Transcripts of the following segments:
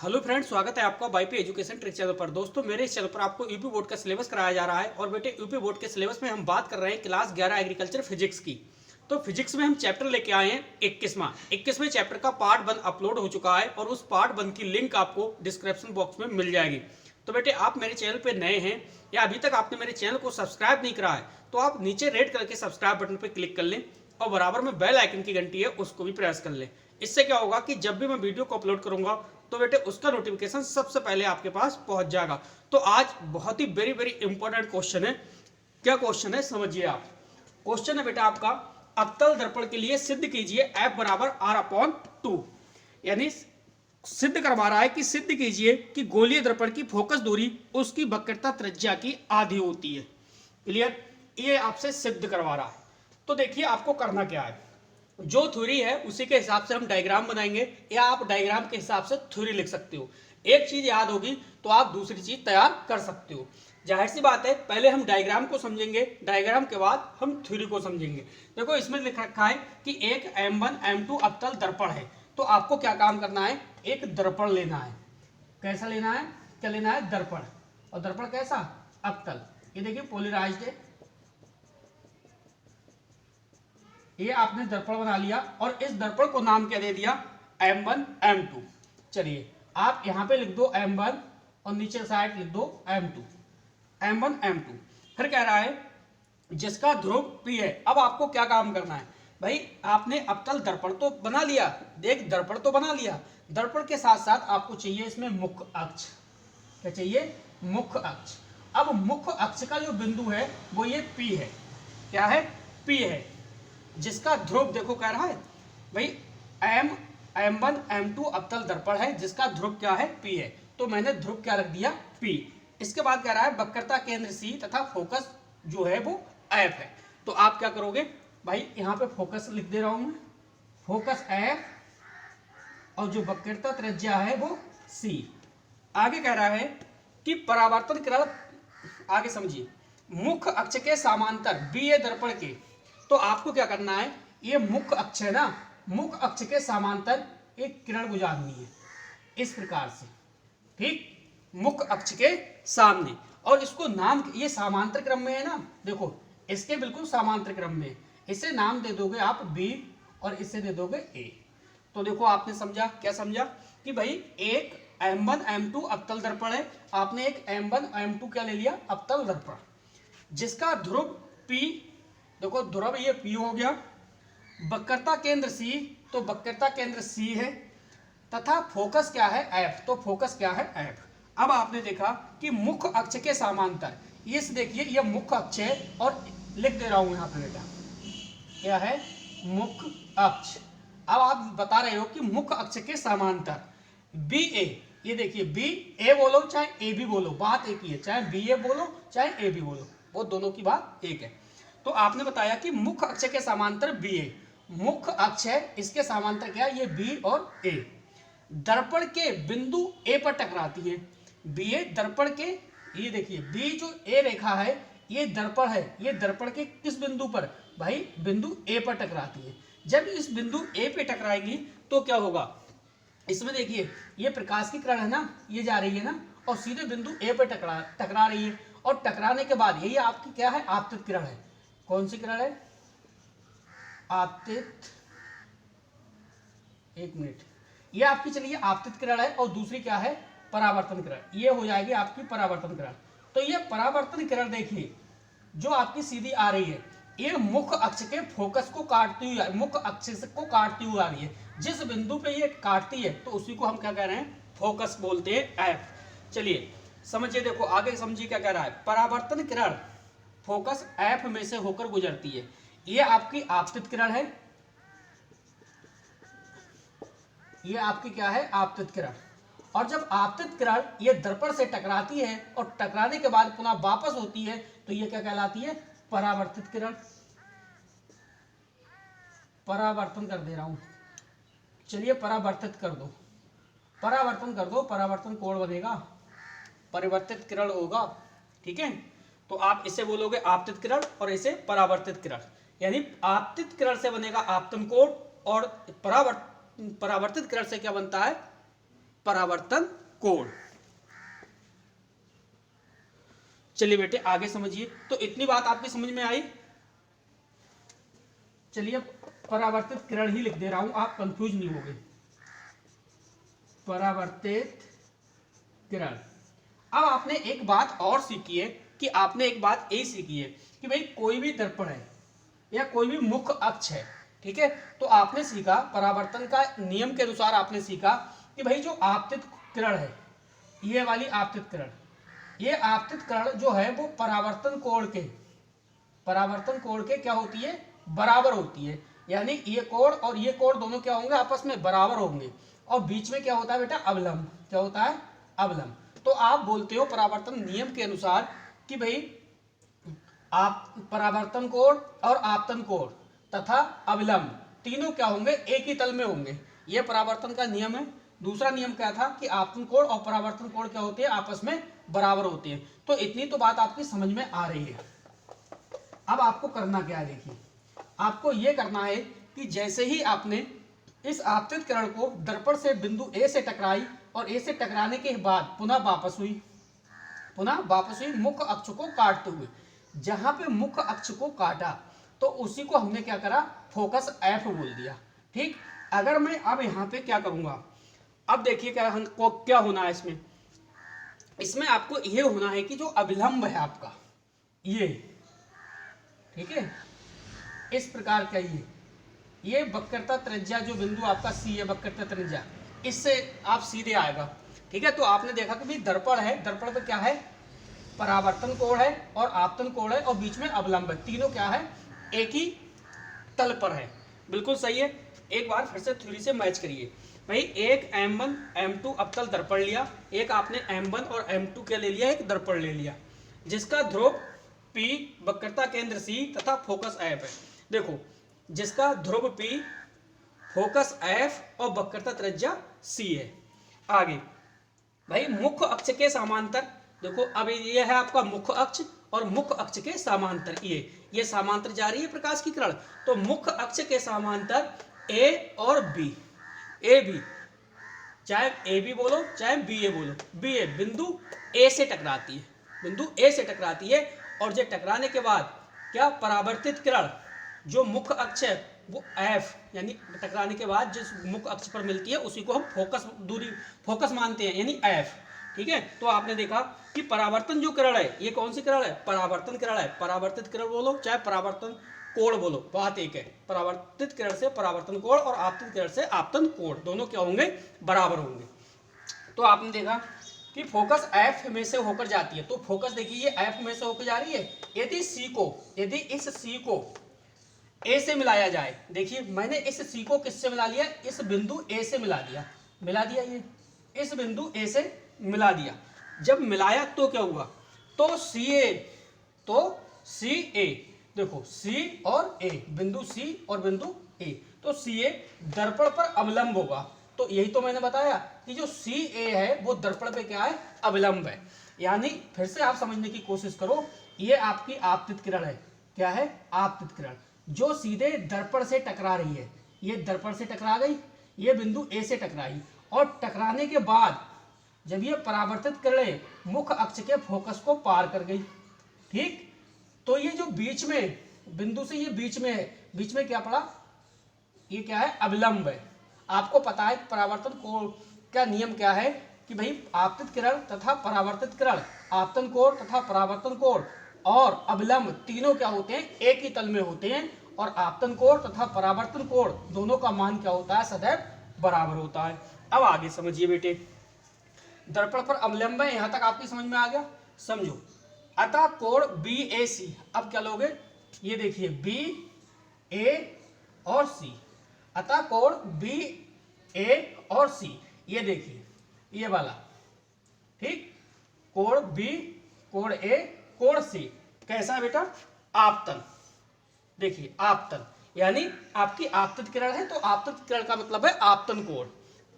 Hello friends, स्वागत है आपका वाईपी एजुकेशन ट्रिक चैनल पर। दोस्तों, मेरे इस चैनल पर आपको यूपी बोर्ड का सिलेबस कराया जा रहा है। और बेटे, यूपी बोर्ड के सिलेबस में हम बात कर रहे हैं क्लास 11 एग्रीकल्चर फिजिक्स की। तो फिजिक्स में हम चैप्टर लेके आए हैं 21वें चैप्टर का पार्ट 1 अपलोड हो चुका है और उस पार्ट 1 की लिंक आपको डिस्क्रिप्शन बॉक्स में मिल जाएगी। तो बेटे, आप मेरे चैनल पर नए हैं या अभी तक आपने मेरे चैनल को सब्सक्राइब नहीं करा है तो आप नीचे रेड कलर के सब्सक्राइब बटन पर क्लिक कर लें और बराबर में बेल आइकन की घंटी है उसको भी प्रेस कर लें। इससे क्या होगा कि जब भी मैं वीडियो को अपलोड करूंगा तो बेटे उसका नोटिफिकेशन सबसे पहले आपके पास पहुंच जाएगा। तो आज बहुत ही वेरी वेरी इंपॉर्टेंट क्वेश्चन है। क्या क्वेश्चन है समझिए आप। क्वेश्चन है बेटा आपका, अवतल दर्पण के लिए सिद्ध कीजिए F बराबर R/2। यानी सिद्ध करवा रहा है कि सिद्ध कीजिए कि गोलीय दर्पण की फोकस दूरी उसकी वक्रता त्रिज्या की आधी होती है। क्लियर? ये आपसे सिद्ध करवा रहा है। तो देखिए आपको करना क्या है, जो थ्योरी है उसी के हिसाब से हम डायग्राम बनाएंगे या आप डायग्राम के हिसाब से थ्योरी लिख सकते हो। एक चीज याद होगी तो आप दूसरी चीज तैयार कर सकते हो। जाहिर सी बात है, पहले हम डायग्राम को समझेंगे, डायग्राम के बाद हम थ्योरी को समझेंगे। देखो इसमें लिख रखा है कि एक M1 M2 अवतल दर्पण है। तो आपको क्या काम करना है, एक दर्पण लेना है। कैसा लेना है, क्या लेना है, दर्पण। और दर्पण कैसा, अवतल। ये देखिए पोलराइज्ड है। ये आपने दर्पण बना लिया और इस दर्पण को नाम क्या दे दिया, M1 M2। चलिए आप यहां पे लिख दो M1 और नीचे साइड लिख दो M2, M1 M2। फिर कह रहा है जिसका ध्रुव P है। अब आपको क्या काम करना है भाई, आपने अवतल दर्पण तो बना लिया, देख दर्पण तो बना लिया, दर्पण के साथ साथ आपको चाहिए इसमें मुख्य अक्ष। क्या चाहिए, मुख्य अक्ष। अब मुख्य अक्ष का जो बिंदु है वो ये P है। क्या है, P है, जिसका ध्रुव देखो कह रहा है भाई M1 M2 अवतल दर्पण है जिसका ध्रुव क्या है, P है। तो मैंने ध्रुव क्या रख दिया, P। इसके बाद कह रहा है वक्रता केंद्र C तथा फोकस जो है वो F है। तो आप क्या करोगे भाई, यहाँ पे फोकस लिख दे रहा हूं मैं, फोकस F और जो वक्रता त्रिज्या है वो C। आगे कह रहा है कि परावर्तन किरण, आगे समझिए, मुख्य अक्ष के समांतर BA दर्पण के। तो आपको क्या करना है, ये मुख्य अक्ष है ना, मुख्य अक्ष के समांतर एक किरण गुजारनी है इस प्रकार से। ठीक, मुख्य अक्ष के सामने। और इसको नाम, ये समांतर क्रम में है ना, देखो इसके बिल्कुल समांतर क्रम में। इसे नाम दे दोगे आप B और इसे दे दोगे A। तो देखो आपने समझा, क्या समझा कि भाई एक M1 M2 अवतल दर्पण है, आपने एक M1 M2 क्या ले लिया, अवतल दर्पण, जिसका ध्रुव P। देखो ध्रुव ये P हो गया, वक्रता केंद्र C, तो वक्रता केंद्र C है, तथा फोकस क्या है, F। तो फोकस क्या है, F। अब आपने देखा कि मुख्य अक्ष के समांतर, इस देखिए ये मुख्य अक्ष है और लिख दे रहा हूं यहां पे बेटा, क्या है, मुख्य अक्ष। अब आप बता रहे हो कि मुख्य अक्ष के समांतर BA, ये देखिए BA बोलो चाहे AB बोलो, बात एक ही है, चाहे BA बोलो चाहे AB बोलो, वो दोनों की बात एक है। तो आपने बताया कि मुख्य अक्ष के समांतर BA, मुख्य अक्ष है, इसके समांतर क्या है, ये B और A। दर्पण के बिंदु A पर टकराती है। BA दर्पण के, ये देखिए B जो A रेखा है ये दर्पण है, ये दर्पण के किस बिंदु पर भाई, बिंदु A पर टकराती है। जब इस बिंदु A पे टकराएगी तो क्या होगा, इसमें देखिए ये प्रकाश की किरण है ना, ये जा रही है ना और सीधे बिंदु A पे टकरा रही है। और टकराने के बाद यही आपकी क्या है, आपतित किरण है। कौन सी किरण है, आपतित, एक मिनट, ये आपकी चलिए आपतित किरण है और दूसरी क्या है, परावर्तन किरण। ये हो जाएगी आपकी परावर्तन किरण। तो ये परावर्तन किरण देखिए जो आपकी सीधी आ रही है, ये मुख्य अक्ष के फोकस को काटती हुई, मुख्य अक्ष को काटती हुई आ रही है। जिस बिंदु पे ये काटती है तो उसी को हम क्या कह रहे हैं, फोकस बोलते हैं, F। चलिए समझिए, देखो आगे समझिए क्या कह रहा है, परावर्तन किरण फोकस F में से होकर गुजरती है। ये आपकी आपतित किरण है, ये आपकी क्या है, आपतित किरण। और जब आपतित किरण ये दर्पण से टकराती है और टकराने के बाद पुनः वापस होती है तो ये क्या कहलाती है, परावर्तित किरण। परावर्तन कर दे रहा हूं, चलिए परावर्तित कर दो, परावर्तन कर दो, परावर्तन कोण बनेगा, परिवर्तित किरण होगा। ठीक है, तो आप इसे बोलोगे आपतित किरण और इसे परावर्तित किरण। यानी आपतित किरण से बनेगा आपतन कोण और परावर्तित किरण से क्या बनता है, परावर्तन कोण। चलिए बेटे आगे समझिए। तो इतनी बात आपकी समझ में आई। चलिए परावर्तित किरण ही लिख दे रहा हूं, आप कंफ्यूज नहीं होंगे। परावर्तित किरण। अब आपने एक बात और सीखी है कि आपने एक बात ये सीखी है कि भाई कोई भी दर्पण है या कोई भी मुख्य अक्ष है, ठीक है, तो आपने सीखा परावर्तन का नियम के अनुसार आपने सीखा कि भाई जो आपतित किरण है, ये वाली आपतित किरण, ये आपतित किरण जो है वो परावर्तन कोण के क्या होती है, बराबर होती है। यानी ये कोण और ये कोण दोनों क्या होंगे, आपस में बराबर होंगे। और बीच में क्या होता है बेटा, अवलंब। क्या होता है, अवलंब। तो आप बोलते हो परावर्तन नियम के अनुसार कि भाई आप परावर्तन कोण और आपतन कोण तथा अवलंब तीनों क्या होंगे, एक ही तल में होंगे। यह परावर्तन का नियम है। दूसरा नियम क्या था कि आपतन कोण और परावर्तन कोण क्या होते हैं, आपस में बराबर होते हैं। तो इतनी तो बात आपकी समझ में आ रही है। अब आपको करना क्या है, देखिए आपको यह करना है कि जैसे ही आपने इस आपतित किरण को दर्पण से बिंदु ए से टकराई और ए से टकराने के बाद पुनः वापस हुई मुख्य अक्ष को काटते हुए, जहां पे मुख्य अक्ष को काटा तो उसी को हमने क्या करा, फोकस एफ बोल दिया। ठीक, अगर मैं अब यहाँ पे क्या करूंगा, अब देखिए क्या होना है इसमें आपको यह होना है कि जो अभिलंब है आपका ये, ठीक है, इस प्रकार का ये वक्रता त्रिज्या जो बिंदु आपका सी है, वक्रता त्रिज्या, इससे आप सीधे आएगा। ठीक है, तो आपने देखा कि भाई दर्पण है, दर्पण पे क्या है, परावर्तन कोण है और आपतन कोण है और बीच में अवलंब है। तीनों क्या है, एक ही तल पर है। बिल्कुल सही है। एक बार फिर से थ्योरी से मैच करिए। भाई एक M1 M2 अवतल दर्पण लिया, एक आपने M1 और M2 के ले लिया, एक दर्पण ले लिया जिसका ध्रुव P, वक्रता केंद्र C तथा फोकस F है। देखो जिसका ध्रुव P, फोकस F और वक्रता त्रिज्या C है। आगे भाई मुख्य अक्ष के समांतर, देखो अब ये है आपका मुख्य अक्ष और मुख्य अक्ष के समांतर ये समांतर जा रही है प्रकाश की किरण। तो मुख्य अक्ष के समांतर A और B, AB, चाहे AB बोलो चाहे BA बोलो, BA बिंदु A से टकराती है, बिंदु A से टकराती है। और जो टकराने के बाद क्या, परावर्तित किरण जो मुख्य अक्ष है वो F, यानी टकराने के बाद जिस मुख्य अक्ष पर मिलती है उसी को हम फोकस मानते हैं, यानी F। ठीक है, तो आपने देखा कि परावर्तन जो किरण है ये कौन सी किरण है, परावर्तन किरण है। परावर्तित किरण बोलो चाहे परावर्तन कोण बोलो, बात एक है। परावर्तित किरण से परावर्तन कोण और आपतित किरण से आपतन कोण दोनों क्या होंगे, बराबर होंगे। तो आपने देखा कि फोकस F में से होकर जाती है। तो फोकस देखिए ये F में से होकर जा रही है। यदि इस C को A से मिलाया जाए, देखिए मैंने इस C को किससे मिला लिया, इस बिंदु A से मिला दिया, ये इस बिंदु A से मिला दिया। जब मिलाया तो क्या हुआ, तो CA, देखो C और A, बिंदु C और बिंदु A, तो CA दर्पण पर अवलंब होगा। तो यही तो मैंने बताया कि जो CA है वो दर्पण पे क्या है, अवलंब है। यानी फिर से आप समझने की कोशिश करो, ये आपकी आपतित किरण है। क्या है, आपतित किरण जो सीधे दर्पण से टकरा रही है। ये दर्पण से टकरा गई, ये बिंदु A से टकराई और टकराने के बाद जब ये परावर्तित किरणें मुख्य अक्ष के फोकस को पार कर गई, ठीक, तो ये जो बीच में बिंदु से ये बीच में है, बीच में क्या पड़ा, ये क्या है, अविलंब है। आपको पता है परावर्तन कोण का नियम क्या है कि भाई आपतित किरण तथा परावर्तित किरण, आपतन कोण तथा परावर्तन कोण और अविलंब तीनों क्या होते हैं, एक ही तल में होते हैं। और आपतन कोण तथा परावर्तन कोण दोनों का मान क्या होता है, सदैव बराबर होता है। अब आगे समझिए बेटे, दर्पण पर अवलंब है, यहां तक आपकी समझ में आ गया, समझो। अतः कोण BAC, अब क्या लोगे, ये देखिए BA और C, अतः कोण BA और C, ये देखिए ये वाला, ठीक, कोण B, कोण A, कोण C कैसा है बेटा, आपतन। देखिए आपतन यानी आपकी आपतित किरण है, तो आपतित किरण का मतलब है आपतन कोण।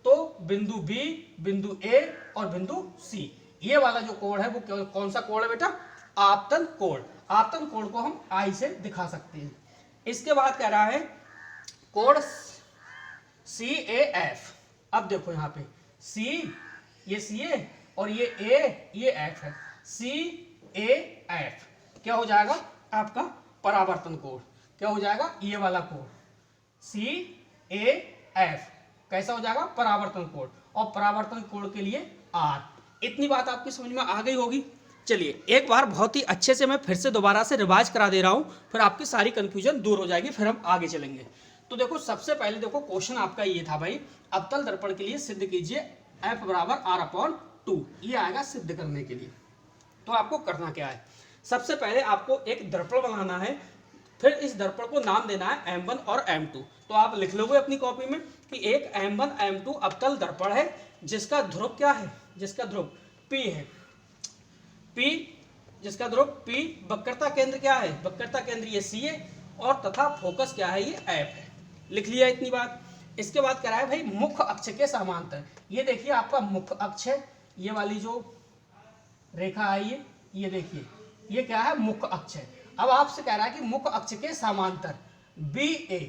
तो बिंदु B, बिंदु A और बिंदु C, ये वाला जो कोण है वो कौन सा कोण है बेटा, आपतन कोण। आपतन कोण को हम I से दिखा सकते हैं। इसके बाद कह रहा है कोण CAF। अब देखो यहाँ पे सी, ये सी ए और ये ए, ये एफ है, सी ए एफ। क्या हो जाएगा आपका परावर्तन कोण, क्या हो जाएगा ये वाला कोण सी ए एफ, कैसा हो जाएगा परावर्तन कोण, और परावर्तन कोण के लिए आर। इतनी बात आपकी समझ में आ गई होगी। चलिए एक बार बहुत ही अच्छे से मैं फिर से दोबारा से रिवाइज करा दे रहा हूं, फिर आपकी सारी कंफ्यूजन दूर हो जाएगी, फिर हम आगे चलेंगे। तो देखो सबसे पहले देखो क्वेश्चन आपका ये था भाई, अवतल दर्पण के लिए सिद्ध कीजिए एफ बराबर आर अपॉन 2, ये आएगा सिद्ध करने के लिए। तो आपको करना क्या है, सबसे पहले आपको एक दर्पण बनाना है, फिर इस दर्पण को नाम देना है M1 और M2। तो आप लिख लोगे अपनी कॉपी में कि एक M1 M2 अवतल दर्पण है जिसका ध्रुव क्या है, जिसका ध्रुव P है, P जिसका ध्रुव P, वक्रता केंद्र क्या है, वक्रता केंद्र ये C है, और तथा फोकस क्या है ये F है। लिख लिया इतनी बात। इसके बाद क्या है भाई, मुख्य अक्ष के समांतर, ये देखिए आपका मुख्य अक्ष है, ये वाली जो रेखा है ये देखिए ये क्या है, मुख्य अक्ष है। अब आपसे कह रहा है कि मुख्य अक्ष के समांतर बी ए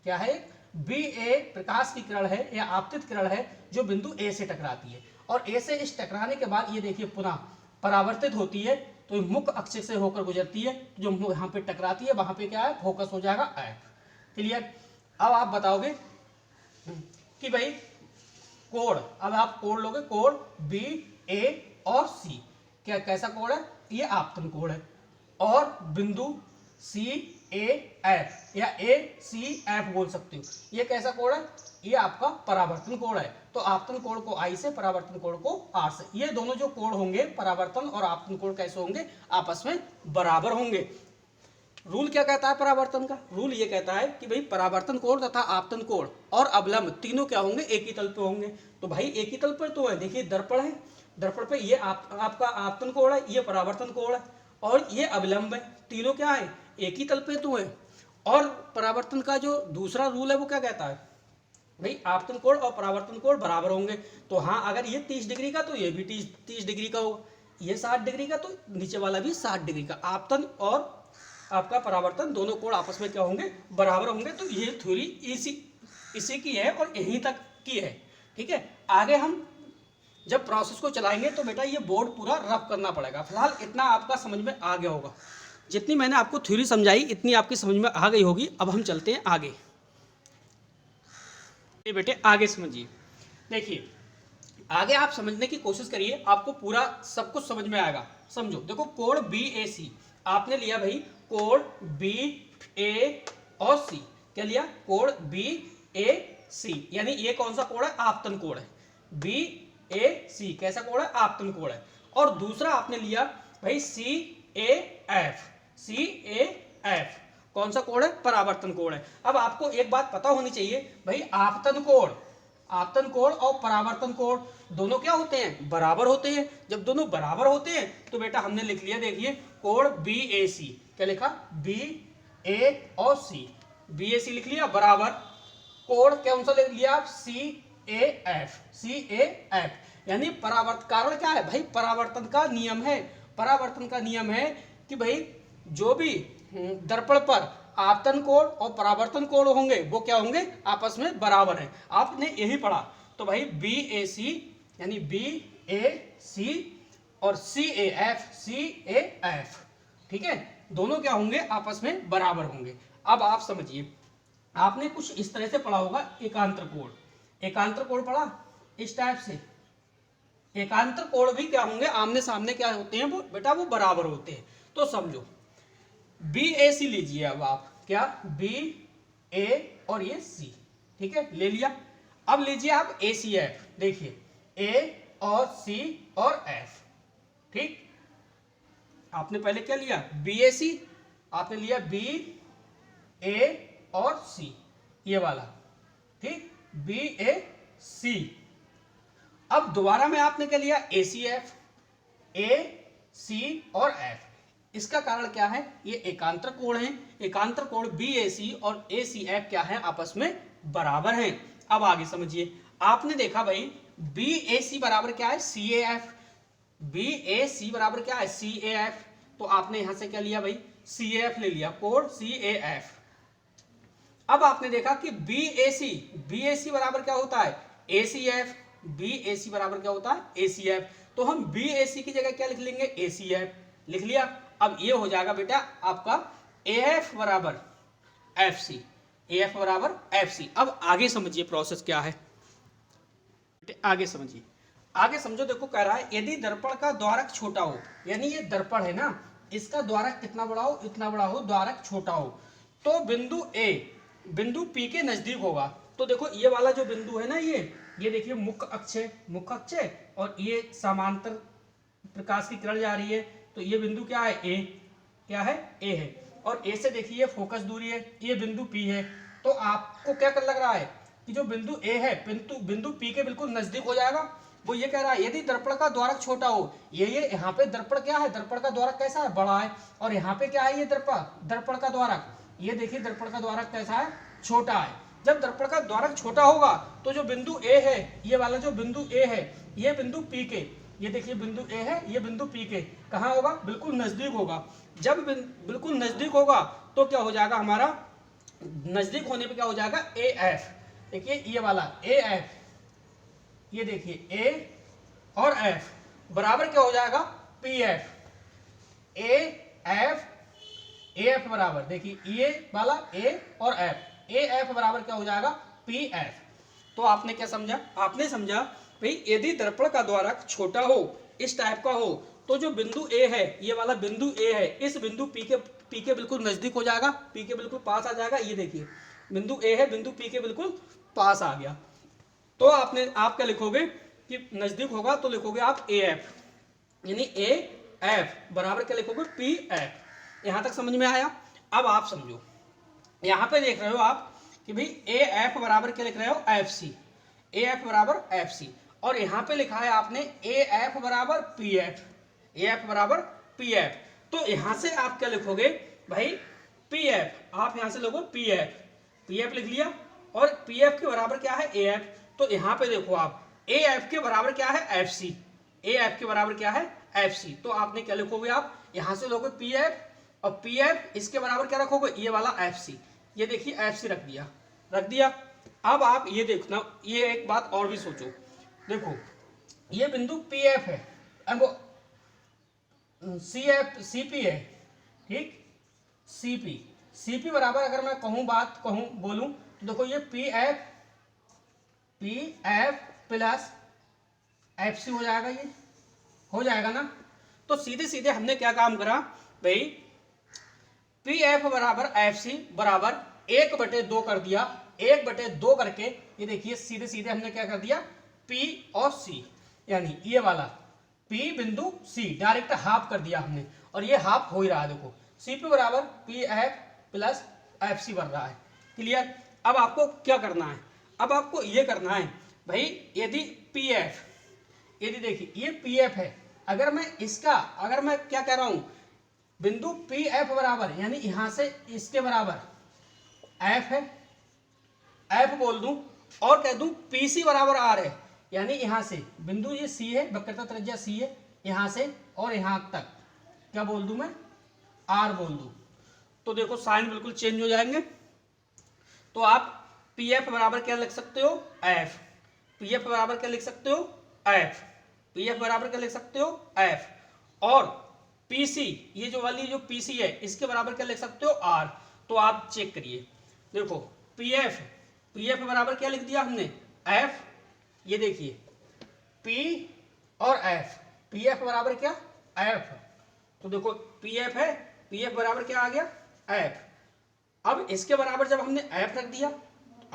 क्या है, बी ए प्रकाश की किरण है या आपतित किरण है जो बिंदु ए से टकराती है, और ए से इस टकराने के बाद ये देखिए पुनः परावर्तित होती है, तो मुख्य अक्ष से होकर गुजरती है, जो यहाँ पे टकराती है वहां पे क्या है, फोकस हो जाएगा एफ। क्लियर। अब आप बताओगे कि भाई कोण, अब आप कोण लोगे, कोण बी ए और सी, क्या कैसा कोण है, ये आपतन कोण है, और बिंदु सी ए एफ या ए सी एफ बोल सकते हो, ये कैसा कोण है, ये आपका परावर्तन कोण है। तो आपतन कोण को आई से, परावर्तन कोण को आर से, ये दोनों जो कोण होंगे परावर्तन और आपतन कोण कैसे होंगे, आपस में बराबर होंगे। रूल क्या कहता है परावर्तन का, रूल ये कहता है कि भाई परावर्तन कोण तथा आपतन कोण और अवलंब तीनों क्या होंगे, एक ही तल पे होंगे। तो भाई एक ही तल पर तो है, देखिए दर्पण है, दर्पण पे ये आपका आपतन कोण है, ये परावर्तन कोण है, और ये अवलंब है, तीनों क्या है, एक ही तल पे तो है। और परावर्तन का जो दूसरा रूल है वो क्या कहता है, भाई आपतन कोण और परावर्तन कोण बराबर होंगे। तो हाँ, अगर ये 30 डिग्री का तो ये भी 30 डिग्री का होगा, ये 60 डिग्री का तो नीचे वाला भी 60 डिग्री का। आपतन और आपका परावर्तन दोनों कोण आपस में क्या होंगे, बराबर होंगे। तो ये थ्योरी इसी की है और यहीं तक की है। ठीक है, आगे हम जब प्रोसेस को चलाएंगे तो बेटा ये बोर्ड पूरा रफ करना पड़ेगा। फिलहाल इतना आपका समझ में आ गया होगा, जितनी मैंने आपको थ्योरी समझाई इतनी आपकी समझ में आ गई होगी। अब हम चलते हैं आगे। ये बेटे आगे समझिए, देखिए आगे आप समझने की कोशिश करिए, आपको पूरा सब कुछ समझ में आएगा। समझो, देखो कोण बी ए सी आपने लिया भाई, कोण बी ए और सी, क्या लिया, कोण बी ए सी, यानी ये कौन सा कोण है, आपतन कोण है। बी ए सी कैसा कोण है, आपतन कोण है। और दूसरा आपने लिया भाई सी A F, C A F कौन सा कोण है, परावर्तन कोण है। अब आपको एक बात पता होनी चाहिए भाई, आपतन कोण और परावर्तन कोण दोनों क्या होते हैं, बराबर होते हैं। जब दोनों बराबर होते हैं तो बेटा हमने लिख लिया, देखिए कोण बी ए सी, क्या लिखा, बी ए और सी, बी ए सी लिख लिया बराबर, कोण कौन सा लिख लिया, सी A F, C A F. यानी परावर्तन, कारण क्या है भाई, परावर्तन का नियम है। परावर्तन का नियम है कि भाई जो भी दर्पण पर आपतन कोण और परावर्तन कोण होंगे वो क्या होंगे, आपस में बराबर है। आपने यही पढ़ा। तो भाई बी ए सी यानी बी ए सी और सी ए एफ, ठीक है, दोनों क्या होंगे, आपस में बराबर होंगे। अब आप समझिए, आपने कुछ इस तरह से पढ़ा होगा एकांतर कोण, एकांतर कोण पढ़ा इस टाइप से। एकांतर कोण भी क्या होंगे, आमने सामने क्या होते हैं वो बेटा, वो बराबर होते हैं। तो समझो बी ए सी लीजिए, अब आप क्या, बी ए और ये सी, ठीक है, ले लिया। अब लीजिए आप ए सी एफ, देखिए ए और सी और एफ, ठीक। आपने पहले क्या लिया, बी ए सी, आपने लिया बी ए और सी, ये वाला, ठीक, बी ए सी। अब दोबारा में आपने क्या लिया, ए सी एफ, ए सी और एफ। इसका कारण क्या है, ये एकांतर कोण है। एकांतर कोण बी ए सी और ए सी एफ क्या है, आपस में बराबर हैं। अब आगे समझिए, आपने देखा भाई बी ए सी बराबर क्या है, सी ए एफ, बी ए सी बराबर क्या है, सी ए एफ। तो आपने यहां से क्या लिया भाई, सी ए एफ ले लिया, कोण सी ए एफ। अब आपने देखा कि बी ए सी बराबर क्या होता है, ए सी एफ, बी ए सी बराबर क्या होता है, ए सी एफ। तो हम बी ए सी की जगह क्या लिख लेंगे, ए सी एफ लिख लिया। अब ये हो जाएगा बेटा आपका ए एफ बराबर एफ सी, ए एफ बराबर एफ सी। अब आगे समझिए प्रोसेस क्या है, आगे समझिए, आगे समझो। देखो कह रहा है यदि दर्पण का द्वारक छोटा हो, यानी ये दर्पण है ना, इसका द्वारक कितना बड़ा हो, इतना बड़ा हो, द्वारक छोटा हो, तो बिंदु ए बिंदु पी के नजदीक होगा। तो देखो ये वाला जो बिंदु है ना, ये देखिए मुख्य अक्ष है, मुख्य अक्ष है, और ये समांतर प्रकाश की किरण जा रही है, तो ये बिंदु क्या है, ए, क्या है, ए है। और ए से देखिए फोकस दूरी है, ये बिंदु पी है। तो आपको क्या कर लग रहा है कि जो बिंदु ए है बिंदु पी के बिल्कुल नजदीक हो जाएगा। वो ये कह रहा है यदि दर्पण का द्वारक छोटा हो, ये यहाँ पे दर्पण क्या है, दर्पण का द्वारक कैसा है, बड़ा है, और यहाँ पे क्या है, ये दर्पण का द्वारक, ये देखिए दर्पण का द्वारक कैसा है, छोटा है। जब दर्पण का द्वारक छोटा होगा तो जो बिंदु ए है, ये वाला जो बिंदु ए है, ये बिंदु पी के, ये देखिए बिंदु ए है, ये बिंदु पी के कहाँ होगा, बिल्कुल नजदीक होगा। जब बिल्कुल नजदीक होगा तो क्या हो जाएगा, हमारा नजदीक होने पे क्या हो जाएगा, ए एफ। देखिए ये वाला ए एफ, ये देखिए ए और एफ बराबर क्या हो जाएगा, पी एफ। ए एफ बराबर देखिए ये वाला ए और एफ, ए एफ बराबर क्या हो जाएगा, पी एफ। तो आपने क्या समझा, आपने समझा भाई यदि दर्पण का द्वारक छोटा हो, इस टाइप का हो, तो जो बिंदु ए है, ये वाला बिंदु ए है, इस बिंदु पी के बिल्कुल नजदीक हो जाएगा, पी के बिल्कुल पास आ जाएगा। ये देखिए बिंदु ए है, बिंदु पी के बिल्कुल पास आ गया। तो आप क्या लिखोगे कि नजदीक होगा, तो लिखोगे आप ए एफ, यानी ए एफ बराबर क्या लिखोगे, पी एफ। यहां तक समझ में आया। अब आप समझो, यहां पे देख रहे हो आप कि भाई ए एफ बराबर क्या लिख रहे हो, एफ सी, ए एफ बराबर एफ सी, और यहां पे लिखा है आपने ए एफ बराबर पी एफ, ए एफ बराबर पी एफ। तो यहां से आप क्या लिखोगे भाई, पी एफ, आप यहां से लोगो पी एफ लिख लिया, और पी एफ के बराबर क्या है, ए एफ। तो यहां पे देखो आप ए एफ के बराबर क्या है, एफ सी, ए एफ के बराबर क्या है, एफ सी। तो आपने क्या लिखोगे, आप यहां से लोगे पी एफ, और पी एफ इसके बराबर क्या रखोगे, ये वाला एफ सी, ये देखिए एफ सी रख दिया। अब आप ये देखना, ये एक बात और भी सोचो, देखो ये बिंदु पी एफ है, अब सी पी है, ठीक, सी पी बराबर अगर मैं बोलूं तो देखो ये P F plus F C हो जाएगा, ये हो जाएगा ना। तो सीधे सीधे हमने क्या काम करा भाई, पी एफ बराबर एफ सी बराबर 1/2 कर दिया, 1/2 करके ये देखिए सीधे सीधे हमने क्या कर दिया, पी और सी, यानी ये वाला पी बिंदु सी डायरेक्ट हाफ कर दिया हमने, और ये हाफ हो ही रहा है। देखो सी पी बराबर P F plus F C बन रहा है, क्लियर। अब आपको क्या करना है, अब आपको ये करना है भाई, यदि पी एफ, यदि देखिए ये पी एफ है, अगर मैं क्या कह रहा हूं, बिंदु पी एफ बराबर यानी यहां से इसके बराबर एफ है, एफ बोल दूं, और कह दूं पी सी बराबर आर है, यानी यहां से बिंदु ये सी है, वक्रता त्रिज्या सी है, यहां से और यहां तक क्या बोल दूं मैं, आर बोल दूं। तो देखो साइन बिल्कुल चेंज हो जाएंगे। तो आप पी एफ बराबर क्या लिख सकते हो, एफ, पी एफ बराबर क्या लिख सकते हो, एफ, पी एफ बराबर क्या लिख सकते हो, एफ, और पीसी, ये जो वाली जो पीसी है इसके बराबर क्या लिख सकते हो, आर। तो आप चेक करिए, देखो पीएफ बराबर क्या लिख दिया हमने, एफ, ये देखिए पी और एफ, पीएफ बराबर क्या, एफ। तो देखो पीएफ है, पीएफ बराबर क्या आ गया, एफ। अब इसके बराबर जब हमने एफ रख दिया,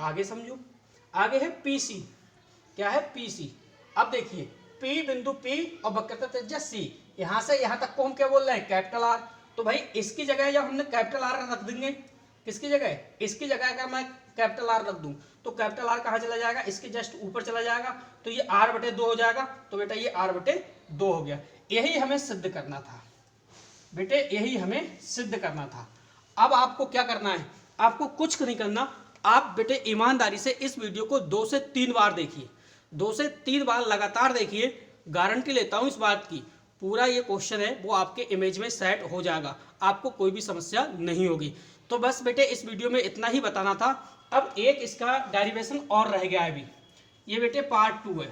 आगे समझो, आगे है पीसी, क्या है, पीसी। अब देखिए पी बिंदु पी और वक्रता त्रिज्या सी, यहां से यहां तक को हम क्या बोल रहे हैं, कैपिटल आर। तो भाई इसकी जगह जब हमने कैपिटल आर रख देंगे, किसकी जगह, इसकी जगह अगर मैं कैपिटल आर रख दूं तो कैपिटल आर कहां चला जाएगा, इसके जस्ट ऊपर चला जाएगा, तो ये r/2 हो जाएगा। तो बेटा ये r/2 हो गया। यही हमें सिद्ध करना था बेटे, यही हमें सिद्ध करना था। अब आपको क्या करना है, आपको कुछ नहीं करना, आप बेटे ईमानदारी से इस वीडियो को 2 से 3 बार देखिए, 2 से 3 बार लगातार देखिए। गारंटी लेता हूं इस बात की, पूरा ये क्वेश्चन है वो आपके इमेज में सेट हो जाएगा, आपको कोई भी समस्या नहीं होगी। तो बस बेटे इस वीडियो में इतना ही बताना था। अब एक इसका डेरिवेशन और रह गया है अभी, ये बेटे पार्ट 2 है,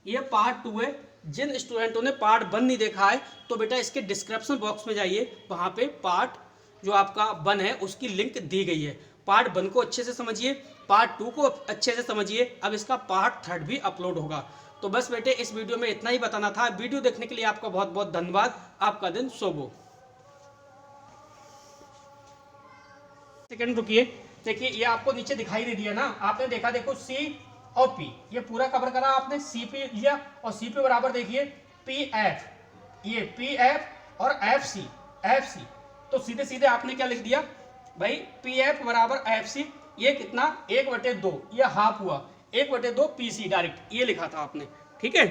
ये पार्ट 2 है। जिन स्टूडेंटों ने पार्ट 1 नहीं देखा है तो बेटा इसके डिस्क्रिप्शन बॉक्स में जाइए, वहाँ पे पार्ट जो आपका 1 है उसकी लिंक दी गई है। पार्ट 1 को अच्छे से समझिए, पार्ट 2 को अच्छे से समझिए, अब इसका पार्ट 3 भी अपलोड होगा। तो बस बेटे इस वीडियो में इतना ही बताना था। वीडियो देखने के लिए आपका बहुत बहुत धन्यवाद। आपका दिन शुभ हो। सेकंड रुकिए, देखिए ये आपको नीचे दिखाई दे दिया ना, आपने देखा, देखो सी और पी, ये पूरा कवर करा आपने, सी पी लिया और सी पी बराबर देखिए पी एफ, ये पी एफ और एफ सी। तो सीधे सीधे आपने क्या लिख दिया भाई, पी एफ बराबर एफ सी, ये कितना 1/2, ये हाफ हुआ, 1/2 पी सी डायरेक्ट ये लिखा था आपने, ठीक है।